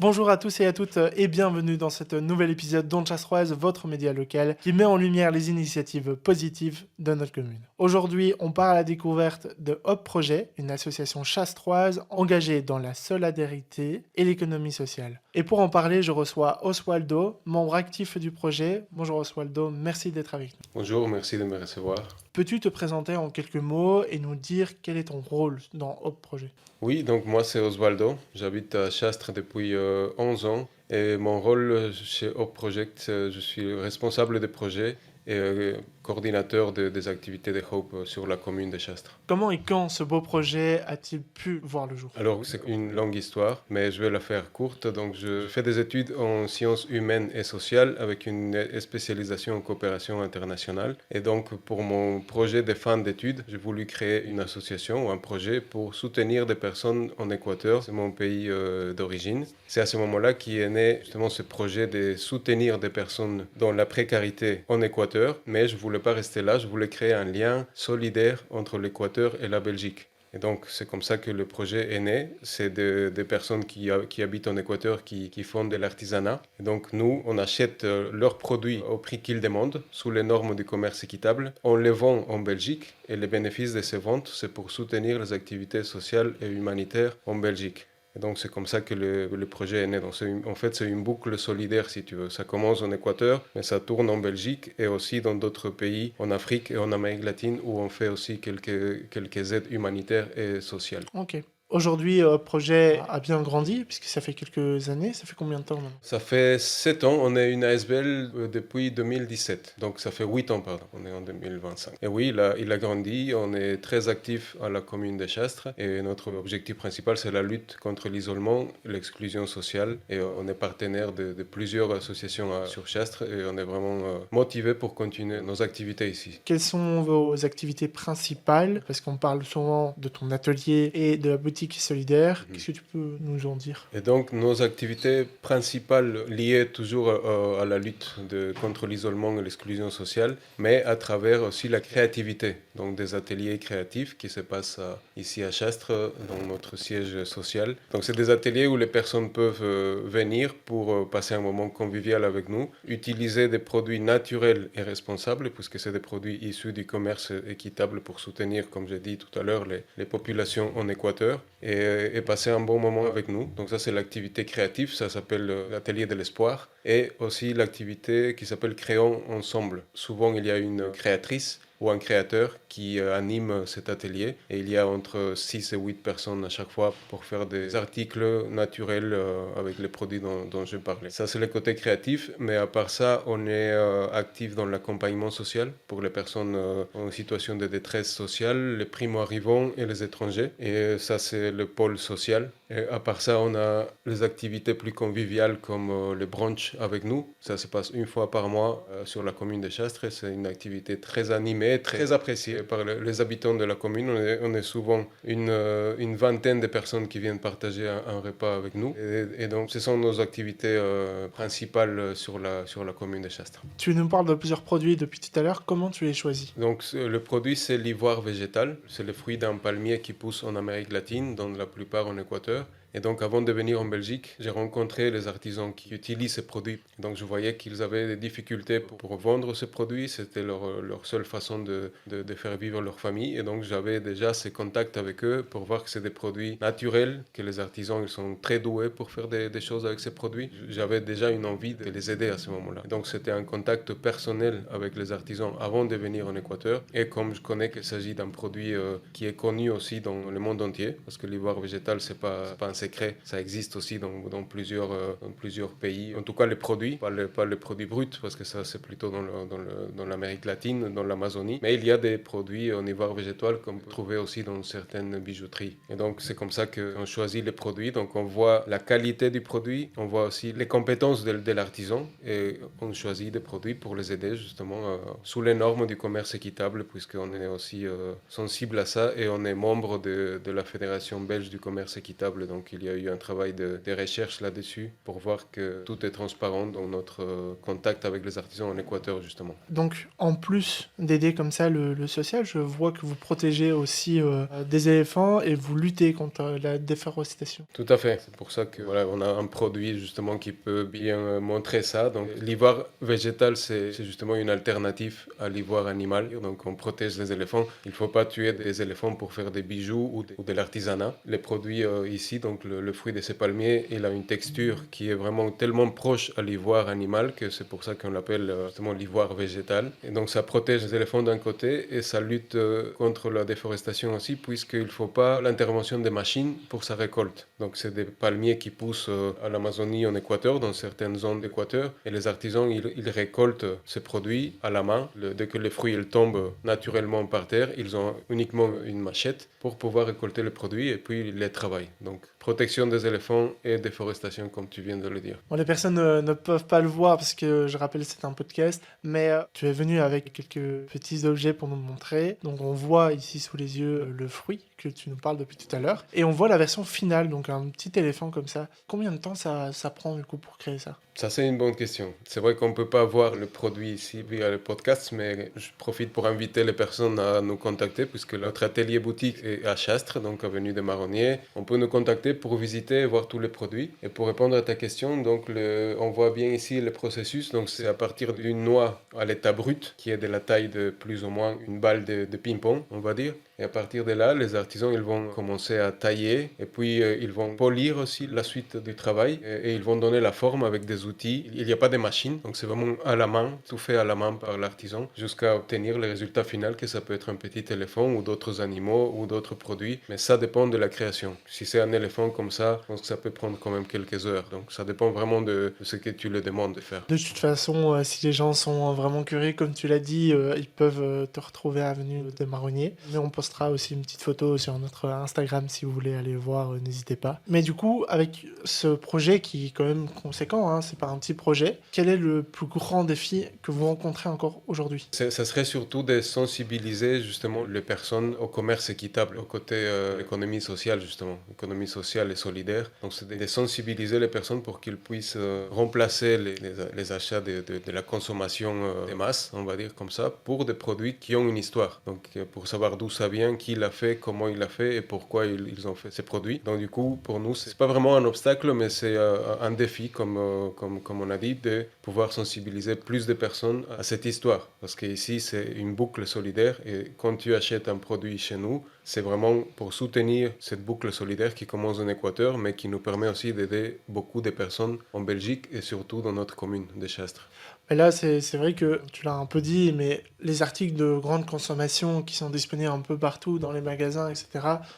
Bonjour à tous et à toutes et bienvenue dans cet nouvel épisode d'Onchastroise, votre média local qui met en lumière les initiatives positives de notre commune. Aujourd'hui, on part à la découverte de Hop Projet, une association chastroise engagée dans la solidarité et l'économie sociale. Et pour en parler, je reçois Oswaldo, membre actif du projet. Bonjour Oswaldo, merci d'être avec nous. Bonjour, merci de me recevoir. Peux-tu te présenter en quelques mots et nous dire quel est ton rôle dans Hop Projet? Oui, donc moi c'est Osvaldo, j'habite à Chastres depuis 11 ans et mon rôle chez Hop Project, je suis responsable des projets et coordinateur des activités de Hope sur la commune de Chastres. Comment et quand ce beau projet a-t-il pu voir le jour? Alors c'est une longue histoire, mais je vais la faire courte. Donc je fais des études en sciences humaines et sociales avec une spécialisation en coopération internationale. Et donc pour mon projet de fin d'études, j'ai voulu créer une association ou un projet pour soutenir des personnes en Équateur, c'est mon pays d'origine. C'est à ce moment-là qu'est né justement ce projet de soutenir des personnes dans la précarité en Équateur, mais je ne voulais pas rester là, je voulais créer un lien solidaire entre l'Équateur et la Belgique. Et donc, c'est comme ça que le projet est né. C'est des personnes qui habitent en Équateur qui font de l'artisanat. Et donc, nous, on achète leurs produits au prix qu'ils demandent, sous les normes du commerce équitable. On les vend en Belgique et les bénéfices de ces ventes, c'est pour soutenir les activités sociales et humanitaires en Belgique. Et donc, c'est comme ça que le projet est né. Donc, en fait, c'est une boucle solidaire, si tu veux. Ça commence en Équateur, mais ça tourne en Belgique et aussi dans d'autres pays, en Afrique et en Amérique latine, où on fait aussi quelques aides humanitaires et sociales. Ok. Aujourd'hui, le projet a bien grandi, puisque ça fait quelques années. Ça fait combien de temps maintenant? Ça fait 7 ans, on est une ASBL depuis 2017. Donc ça fait 8 ans, pardon, on est en 2025. Et oui, il a grandi, on est très actif à la commune de Chastres. Et notre objectif principal, c'est la lutte contre l'isolement, l'exclusion sociale. Et on est partenaire de plusieurs associations sur Chastres. Et on est vraiment motivé pour continuer nos activités ici. Quelles sont vos activités principales? Parce qu'on parle souvent de ton atelier et de la boutique solidaire. Mhm. Qu'est-ce que tu peux nous en dire? Et donc, nos activités principales liées toujours à la lutte contre l'isolement et l'exclusion sociale, mais à travers aussi la créativité. Donc, des ateliers créatifs qui se passent ici à Chastres, dans notre siège social. Donc, c'est des ateliers où les personnes peuvent venir pour passer un moment convivial avec nous, utiliser des produits naturels et responsables, puisque c'est des produits issus du commerce équitable pour soutenir, comme j'ai dit tout à l'heure, les populations en Équateur et passer un bon moment avec nous. Donc ça, c'est l'activité créative, ça s'appelle l'atelier de l'espoir. Et aussi l'activité qui s'appelle Créons ensemble. Souvent, il y a une créatrice ou un créateur qui anime cet atelier. Et il y a entre 6 et 8 personnes à chaque fois pour faire des articles naturels avec les produits dont je parlais. Ça, c'est le côté créatif. Mais à part ça, on est actif dans l'accompagnement social pour les personnes en situation de détresse sociale, les primo-arrivants et les étrangers. Et ça, c'est le pôle social. Et à part ça, on a les activités plus conviviales comme les brunchs avec nous. Ça se passe une fois par mois sur la commune de Chastres. C'est une activité très animée, très appréciée par les habitants de la commune. On est souvent une vingtaine de personnes qui viennent partager un repas avec nous. Et donc, ce sont nos activités principales sur la commune de Chastres. Tu nous parles de plusieurs produits depuis tout à l'heure. Comment tu les choisis? Donc, le produit, c'est l'ivoire végétal. C'est le fruit d'un palmier qui pousse en Amérique latine, dans la plupart en Équateur. Et donc, avant de venir en Belgique, j'ai rencontré les artisans qui utilisent ces produits. Donc, je voyais qu'ils avaient des difficultés pour vendre ces produits. C'était leur seule façon de faire vivre leur famille. Et donc, j'avais déjà ces contacts avec eux pour voir que c'est des produits naturels, que les artisans ils sont très doués pour faire des choses avec ces produits. J'avais déjà une envie de les aider à ce moment-là. Donc, c'était un contact personnel avec les artisans avant de venir en Équateur. Et comme je connais qu'il s'agit d'un produit qui est connu aussi dans le monde entier, parce que l'ivoire végétal, c'est pas un secret, ça existe aussi dans plusieurs pays. En tout cas, les produits, pas les produits bruts, parce que ça, c'est plutôt dans l'Amérique latine, dans l'Amazonie. Mais il y a des produits en ivoire végétal qu'on peut trouver aussi dans certaines bijouteries. Et donc, c'est comme ça qu'on choisit les produits. Donc, on voit la qualité du produit, on voit aussi les compétences de l'artisan et on choisit des produits pour les aider justement sous les normes du commerce équitable, puisqu'on est aussi sensible à ça et on est membre de la Fédération belge du commerce équitable. Donc, Donc il y a eu un travail de recherche là-dessus pour voir que tout est transparent dans notre contact avec les artisans en Équateur, justement. Donc, en plus d'aider comme ça le social, je vois que vous protégez aussi des éléphants et vous luttez contre la déforestation. Tout à fait. C'est pour ça que voilà, on a un produit justement qui peut bien montrer ça. Donc l'ivoire végétal, c'est justement une alternative à l'ivoire animal. Donc on protège les éléphants. Il ne faut pas tuer des éléphants pour faire des bijoux ou de l'artisanat. Les produits ici, donc le fruit de ces palmiers, il a une texture qui est vraiment tellement proche à l'ivoire animal que c'est pour ça qu'on l'appelle justement l'ivoire végétal. Et donc ça protège les éléphants d'un côté et ça lutte contre la déforestation aussi, puisqu'il ne faut pas l'intervention des machines pour sa récolte. Donc c'est des palmiers qui poussent à l'Amazonie en Équateur, dans certaines zones d'Équateur, et les artisans, ils récoltent ces produits à la main. Dès que les fruits ils tombent naturellement par terre, ils ont uniquement une machette pour pouvoir récolter les produits et puis ils les travaillent. Donc protection des éléphants et déforestation, comme tu viens de le dire. Bon, les personnes ne peuvent pas le voir parce que, je rappelle, c'est un podcast, mais tu es venu avec quelques petits objets pour nous le montrer. Donc on voit ici sous les yeux le fruit que tu nous parles depuis tout à l'heure, et on voit la version finale, donc un petit éléphant comme ça. Combien de temps ça prend du coup pour créer ça? Ça, c'est une bonne question. C'est vrai qu'on ne peut pas voir le produit ici via le podcast, mais je profite pour inviter les personnes à nous contacter, puisque notre atelier boutique est à Chastres, donc avenue des Marronniers. On peut nous contacter pour visiter et voir tous les produits. Et pour répondre à ta question, donc on voit bien ici le processus. Donc c'est à partir d'une noix à l'état brut, qui est de la taille de plus ou moins une balle de ping-pong, on va dire. Et à partir de là, les artisans ils vont commencer à tailler et puis ils vont polir aussi la suite du travail et ils vont donner la forme avec des outils. Il n'y a pas de machine, donc c'est vraiment à la main, tout fait à la main par l'artisan jusqu'à obtenir le résultat final que ça peut être un petit éléphant ou d'autres animaux ou d'autres produits. Mais ça dépend de la création. Si c'est un éléphant comme ça, je pense que ça peut prendre quand même quelques heures. Donc ça dépend vraiment de ce que tu le demandes de faire. De toute façon, si les gens sont vraiment curieux, comme tu l'as dit, ils peuvent te retrouver à Avenue des Marronniers. Mais on postera aussi une petite photo sur notre Instagram si vous voulez aller voir, n'hésitez pas. Mais du coup, avec ce projet qui est quand même conséquent, hein, c'est pas un petit projet, quel est le plus grand défi que vous rencontrez encore aujourd'hui? Ça serait surtout de sensibiliser justement les personnes au commerce équitable, au côté économie sociale justement, économie sociale et solidaire. Donc c'est de sensibiliser les personnes pour qu'ils puissent remplacer les achats de la consommation des masses, on va dire comme ça, pour des produits qui ont une histoire. Donc pour savoir d'où ça vient, qui l'a fait, comment il l'a fait et pourquoi ils ont fait ces produits. Donc du coup, pour nous, c'est pas vraiment un obstacle, mais c'est un défi, comme on a dit, de pouvoir sensibiliser plus de personnes à cette histoire. Parce qu'ici, c'est une boucle solidaire et quand tu achètes un produit chez nous, c'est vraiment pour soutenir cette boucle solidaire qui commence en Équateur, mais qui nous permet aussi d'aider beaucoup de personnes en Belgique et surtout dans notre commune de Chastres. Et là, c'est vrai que tu l'as un peu dit, mais les articles de grande consommation qui sont disponibles un peu partout dans les magasins, etc.,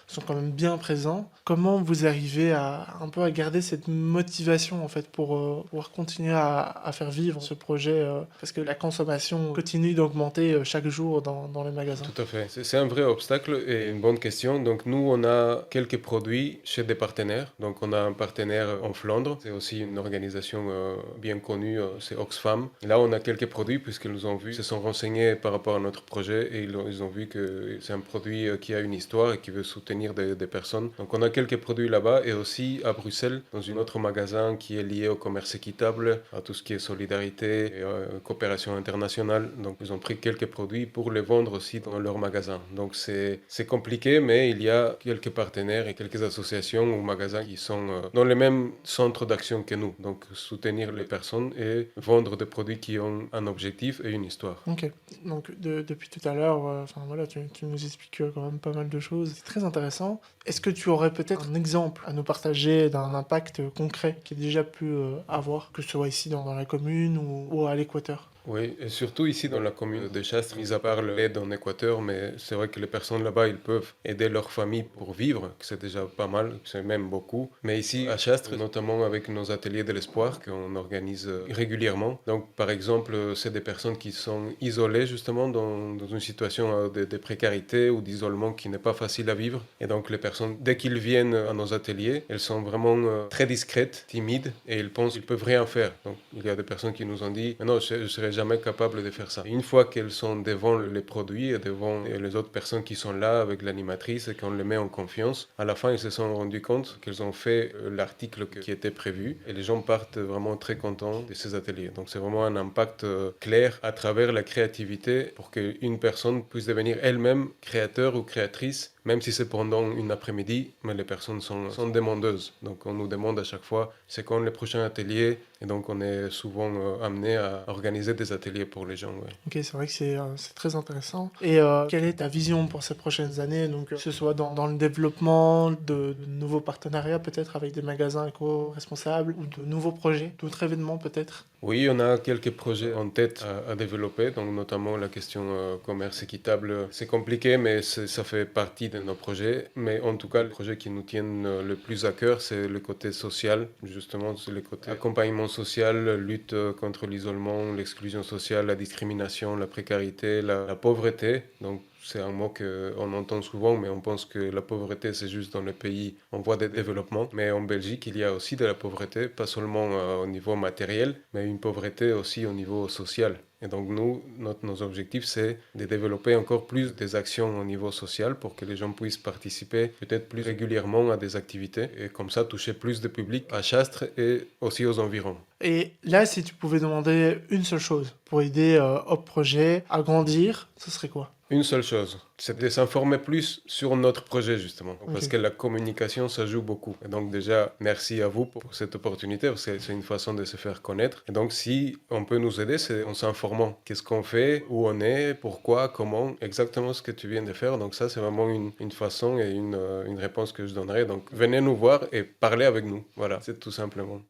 sont quand même bien présents. Comment vous arrivez un peu à garder cette motivation en fait pour pouvoir continuer à faire vivre ce projet parce que la consommation continue d'augmenter chaque jour dans les magasins. Tout à fait. C'est un vrai obstacle et une bonne question. Donc nous, on a quelques produits chez des partenaires. Donc on a un partenaire en Flandre. C'est aussi une organisation bien connue, c'est Oxfam. Et là, on a quelques produits puisqu'ils nous ont vus, se sont renseignés par rapport à notre projet et ils ont vu que c'est un produit qui a une histoire et qui veut soutenir des personnes. Donc on a quelques produits là-bas et aussi à Bruxelles, dans un autre magasin qui est lié au commerce équitable, à tout ce qui est solidarité et coopération internationale. Donc ils ont pris quelques produits pour les vendre aussi dans leur magasin. Donc c'est compliqué, mais il y a quelques partenaires et quelques associations ou magasins qui sont dans les mêmes centres d'action que nous. Donc soutenir les personnes et vendre des produits qui ont un objectif et une histoire. Ok, donc depuis tout à l'heure, enfin voilà, tu nous expliques quand même pas mal de choses. C'est très intéressant. Est-ce que tu aurais peut-être un exemple à nous partager d'un impact concret qui a déjà pu avoir, que ce soit ici dans la commune ou à l'Équateur? Oui, et surtout ici dans la commune de Chastres, mis à part l'aide en Équateur, mais c'est vrai que les personnes là-bas, ils peuvent aider leur famille pour vivre, que c'est déjà pas mal, c'est même beaucoup. Mais ici à Chastres, notamment avec nos ateliers de l'espoir qu'on organise régulièrement. Donc par exemple, c'est des personnes qui sont isolées justement dans une situation de précarité ou d'isolement qui n'est pas facile à vivre. Et donc les personnes, dès qu'ils viennent à nos ateliers, elles sont vraiment très discrètes, timides, et ils pensent qu'ils peuvent rien faire. Donc il y a des personnes qui nous ont dit, mais non, je serai jamais capables de faire ça. Une fois qu'elles sont devant les produits et devant les autres personnes qui sont là avec l'animatrice et qu'on les met en confiance, à la fin, ils se sont rendus compte qu'elles ont fait l'article qui était prévu et les gens partent vraiment très contents de ces ateliers. Donc c'est vraiment un impact clair à travers la créativité pour qu'une personne puisse devenir elle-même créateur ou créatrice, même si c'est pendant une après-midi, mais les personnes sont demandeuses. Donc on nous demande à chaque fois c'est quand le prochain atelier, et donc on est souvent amené à organiser des ateliers pour les gens. Ouais. Ok, c'est vrai que c'est très intéressant. Et quelle est ta vision pour ces prochaines années, donc, que ce soit dans le développement de nouveaux partenariats peut-être avec des magasins éco-responsables ou de nouveaux projets, d'autres événements peut-être? Oui, on a quelques projets en tête à développer, donc notamment la question commerce équitable. C'est compliqué, mais ça fait partie de nos projets. Mais en tout cas, le projet qui nous tiennent le plus à cœur, c'est le côté social. Justement, c'est le côté accompagnement social, lutte contre l'isolement, l'exclusion sociale, la discrimination, la précarité, la pauvreté. Donc, c'est un mot qu'on entend souvent, mais on pense que la pauvreté, c'est juste dans le pays en voie de développement. Mais en Belgique, il y a aussi de la pauvreté, pas seulement au niveau matériel, mais une pauvreté aussi au niveau social. Et donc nous, nos objectifs, c'est de développer encore plus des actions au niveau social pour que les gens puissent participer peut-être plus régulièrement à des activités et comme ça toucher plus de public à Chastre et aussi aux environs. Et là, si tu pouvais demander une seule chose pour aider Hop Projet à grandir, ce serait quoi? Une seule chose, c'est de s'informer plus sur notre projet justement, parce Ok. que la communication, ça joue beaucoup. Et donc déjà, merci à vous pour cette opportunité, parce que c'est une façon de se faire connaître. Et donc si on peut nous aider, c'est en s'informant. Qu'est-ce qu'on fait, où on est, pourquoi, comment, exactement ce que tu viens de faire. Donc ça, c'est vraiment une façon et une réponse que je donnerai. Donc venez nous voir et parlez avec nous. Voilà, c'est tout simplement.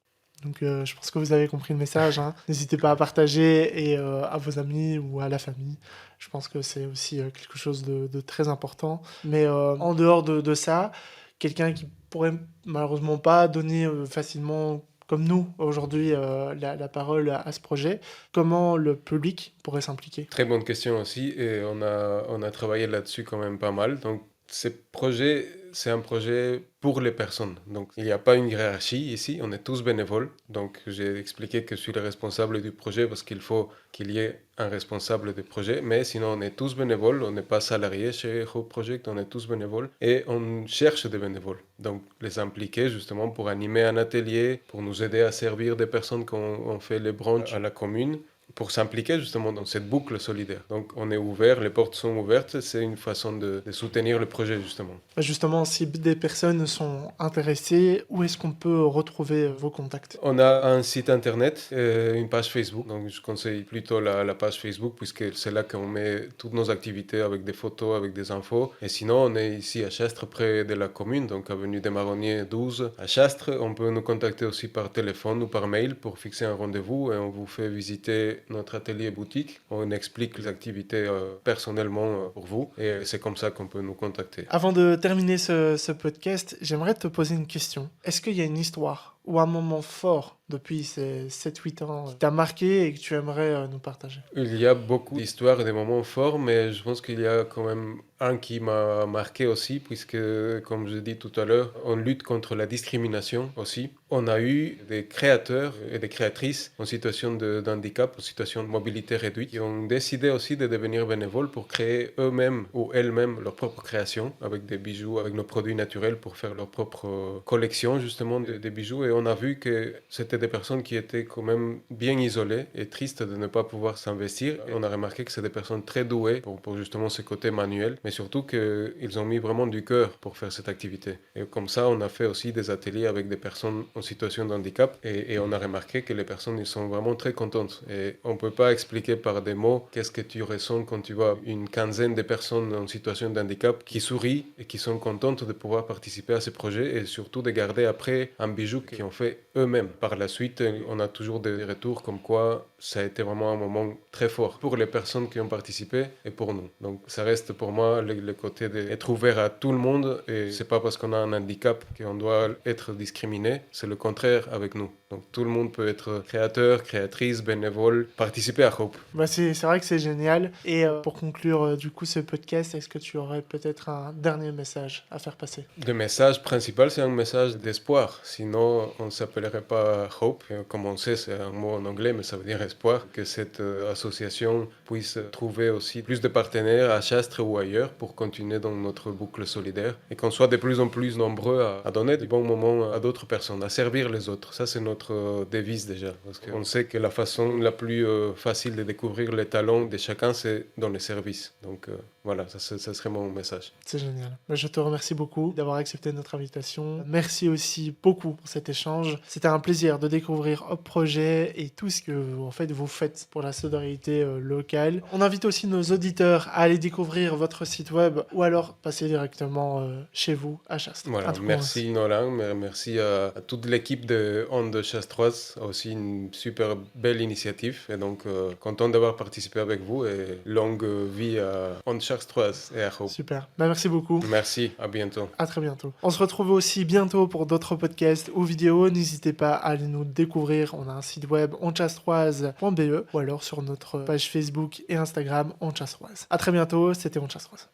Donc je pense que vous avez compris le message, hein. N'hésitez pas à partager et à vos amis ou à la famille. Je pense que c'est aussi quelque chose de très important. Mais en dehors de ça, quelqu'un qui pourrait malheureusement pas donner facilement, comme nous aujourd'hui, la parole à ce projet, comment le public pourrait s'impliquer? Très bonne question aussi, et on a travaillé là-dessus quand même pas mal. Donc, ces projets, c'est un projet pour les personnes. Donc, il n'y a pas une hiérarchie ici, on est tous bénévoles. Donc, j'ai expliqué que je suis le responsable du projet parce qu'il faut qu'il y ait un responsable du projet. Mais sinon, on est tous bénévoles, on n'est pas salariés chez Hope Project, on est tous bénévoles et on cherche des bénévoles. Donc, les impliquer justement pour animer un atelier, pour nous aider à servir des personnes quand on fait les brunchs à la commune, pour s'impliquer justement dans cette boucle solidaire. Donc on est ouvert, les portes sont ouvertes, c'est une façon de soutenir le projet justement. Bah, justement, si des personnes sont intéressées, où est-ce qu'on peut retrouver vos contacts? On a un site internet, une page Facebook, donc je conseille plutôt la page Facebook puisque c'est là qu'on met toutes nos activités avec des photos, avec des infos. Et sinon, on est ici à Chastre, près de la commune, donc avenue des Marronniers 12 à Chastre. On peut nous contacter aussi par téléphone ou par mail pour fixer un rendez-vous et on vous fait visiter notre atelier boutique. On explique les activités personnellement pour vous et c'est comme ça qu'on peut nous contacter. Avant de terminer ce podcast, j'aimerais te poser une question. Est-ce qu'il y a une histoire ou un moment fort depuis ces 7-8 ans qui t'a marqué et que tu aimerais nous partager? Il y a beaucoup d'histoires et des moments forts, mais je pense qu'il y a quand même un qui m'a marqué aussi, puisque, comme je dis tout à l'heure, on lutte contre la discrimination aussi. On a eu des créateurs et des créatrices en situation d'handicap, en situation de mobilité réduite, qui ont décidé aussi de devenir bénévoles pour créer eux-mêmes ou elles-mêmes leur propre création, avec des bijoux, avec nos produits naturels pour faire leur propre collection justement de bijoux. Et on a vu que c'était des personnes qui étaient quand même bien isolées et tristes de ne pas pouvoir s'investir. Et on a remarqué que c'est des personnes très douées pour justement ce côté manuel, mais surtout qu'ils ont mis vraiment du cœur pour faire cette activité. Et comme ça, on a fait aussi des ateliers avec des personnes en situation de handicap et on a remarqué que les personnes, ils sont vraiment très contentes. Et on ne peut pas expliquer par des mots qu'est-ce que tu ressens quand tu vois une quinzaine de personnes en situation de handicap qui sourient et qui sont contentes de pouvoir participer à ce projet et surtout de garder après un bijou qu'ils ont fait eux-mêmes. Par la suite, on a toujours des retours comme quoi ça a été vraiment un moment très fort pour les personnes qui ont participé et pour nous. Donc ça reste pour moi le côté d'être ouvert à tout le monde et c'est pas parce qu'on a un handicap qu'on doit être discriminé, c'est le contraire avec nous. Donc tout le monde peut être créateur, créatrice, bénévole, participer à Hope. Bah, c'est vrai que c'est génial. Et pour conclure du coup ce podcast, est-ce que tu aurais peut-être un dernier message à faire passer? Le message principal, c'est un message d'espoir. Sinon, on ne s'appellerait pas Hope. Comme on sait, c'est un mot en anglais, mais ça veut dire espoir, que cette association puisse trouver aussi plus de partenaires à Chastre ou ailleurs pour continuer dans notre boucle solidaire et qu'on soit de plus en plus nombreux à donner du bon moment à d'autres personnes, à servir les autres. Ça, c'est notre devise déjà, parce qu'on sait que la façon la plus facile de découvrir les talents de chacun, c'est dans les services. Donc voilà, ça serait mon message. C'est génial. Je te remercie beaucoup d'avoir accepté notre invitation. Merci aussi beaucoup pour cet échange. C'était un plaisir de découvrir Hop Projet et tout ce que en fait, vous faites pour la solidarité locale. On invite aussi nos auditeurs à aller découvrir votre site web ou alors passer directement chez vous à Chastre. Voilà, merci Nolan, merci à toute l'équipe de Onde Chastroise, aussi une super belle initiative et donc content d'avoir participé avec vous et longue vie à Onde Chastroise et à Hope. Super, merci beaucoup. Merci, à bientôt. À très bientôt. On se retrouve aussi bientôt pour d'autres podcasts ou vidéos. N'hésitez pas à aller nous découvrir. On a un site web ondechastroise.be ou alors sur notre page Facebook et Instagram Ondechastroise. À très bientôt, c'était Ondechastroise.